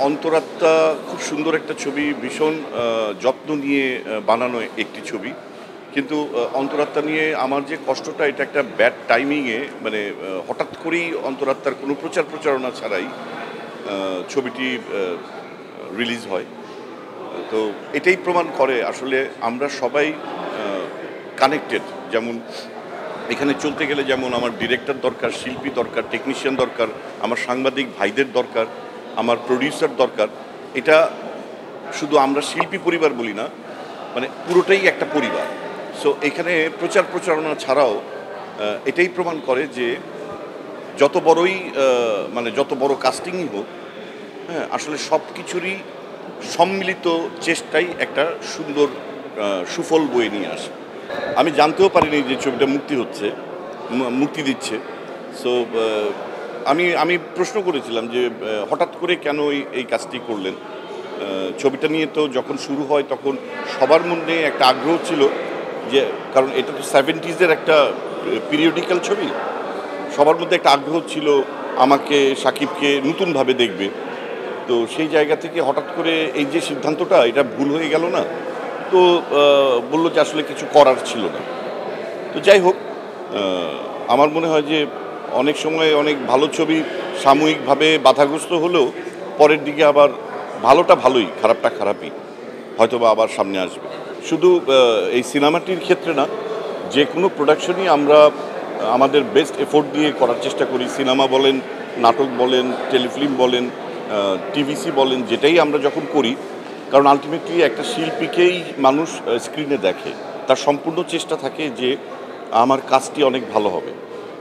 অন্তরাত্মা খুব সুন্দর একটা ছবি, ভীষণ যত্ন নিয়ে বানানো একটি ছবি। কিন্তু অন্তরাত্মা নিয়ে আমার যে কষ্টটা, এটা একটা ব্যাড টাইমিংয়ে, মানে হঠাৎ করেই অন্তরাত্মার কোনো প্রচারণা ছাড়াই ছবিটি রিলিজ হয়। তো এটাই প্রমাণ করে আসলে আমরা সবাই কানেক্টেড। যেমন এখানে চলতে গেলে যেমন আমার ডিরেক্টর দরকার, শিল্পী দরকার, টেকনিশিয়ান দরকার, আমার সাংবাদিক ভাইদের দরকার, আমার প্রডিউসার দরকার। এটা শুধু আমরা শিল্পী পরিবার বলি না, মানে পুরোটাই একটা পরিবার। সো এখানে প্রচারণা ছাড়াও এটাই প্রমাণ করে যে যত বড়ই মানে যত বড় কাস্টিংই হোক, হ্যাঁ, আসলে সব কিছুরই সম্মিলিত চেষ্টাই একটা সুন্দর সুফল বয়ে নিয়ে আসে। আমি জানতেও পারিনি যে ছবিটা মুক্তি দিচ্ছে। সো আমি প্রশ্ন করেছিলাম যে হঠাৎ করে কেন এই কাজটি করলেন। ছবিটা নিয়ে তো যখন শুরু হয় তখন সবার মধ্যে একটা আগ্রহ ছিল, যে কারণ এটা তো 70s একটা পিরিয়ডিক্যাল ছবি, সবার মধ্যে একটা আগ্রহ ছিল আমাকে, সাকিবকে নতুনভাবে দেখবে। তো সেই জায়গা থেকে হঠাৎ করে এই যে সিদ্ধান্তটা, এটা ভুল হয়ে গেল না? তো বললো যে আসলে কিছু করার ছিল না। তো যাই হোক, আমার মনে হয় যে অনেক সময় অনেক ভালো ছবি সাময়িকভাবে বাধাগ্রস্ত হলেও পরের দিকে আবার ভালোটা ভালোই, খারাপটা খারাপই, হয়তো বা আবার সামনে আসবে। শুধু এই সিনেমাটির ক্ষেত্রে না, যে কোনো প্রোডাকশনই আমরা আমাদের বেস্ট এফোর্ট দিয়ে করার চেষ্টা করি। সিনেমা বলেন, নাটক বলেন, টেলিফিল্ম বলেন, টিভিসি বলেন, যেটাই আমরা যখন করি, কারণ আলটিমেটলি একটা শিল্পীকেই মানুষ স্ক্রিনে দেখে, তার সম্পূর্ণ চেষ্টা থাকে যে আমার কাজটি অনেক ভালো হবে।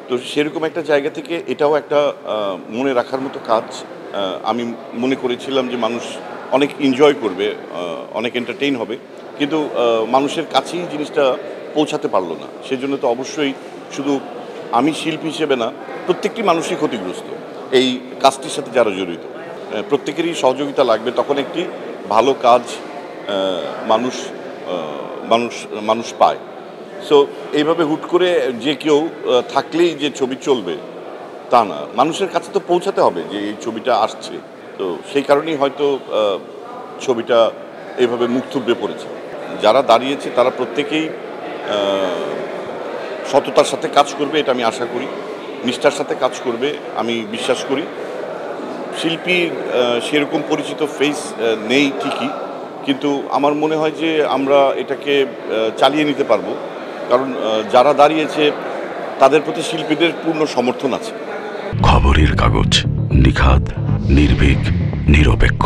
তো সেরকম একটা জায়গা থেকে এটাও একটা মনে রাখার মতো কাজ। আমি মনে করেছিলাম যে মানুষ অনেক এনজয় করবে, অনেক এন্টারটেইন হবে, কিন্তু মানুষের কাছেই জিনিসটা পৌঁছাতে পারলো না। সেজন্য তো অবশ্যই শুধু আমি শিল্পী হিসেবে না, প্রত্যেকটি মানুষই ক্ষতিগ্রস্ত এই কাজটির সাথে যারা জড়িত। প্রত্যেকেরই সহযোগিতা লাগবে, তখন একটি ভালো কাজ মানুষ মানুষ মানুষ পায়। সো এইভাবে হুট করে যে কেউ থাকলেই যে ছবি চলবে তা না, মানুষের কাছে তো পৌঁছাতে হবে যে এই ছবিটা আসছে। তো সেই কারণেই হয়তো ছবিটা এইভাবে মুখ থুবড়ে পড়েছে। যারা দাঁড়িয়েছে তারা প্রত্যেকেই সততার সাথে কাজ করবে, এটা আমি আশা করি, নিষ্ঠার সাথে কাজ করবে আমি বিশ্বাস করি। শিল্পীর সেরকম পরিচিত ফেস নেই ঠিকই, কিন্তু আমার মনে হয় যে আমরা এটাকে চালিয়ে নিতে পারবো, কারণ যারা দাঁড়িয়েছে তাদের প্রতি শিল্পীদের পূর্ণ সমর্থন আছে। খবরের কাগজ, নিখাত, নির্ভীক, নিরপেক্ষ।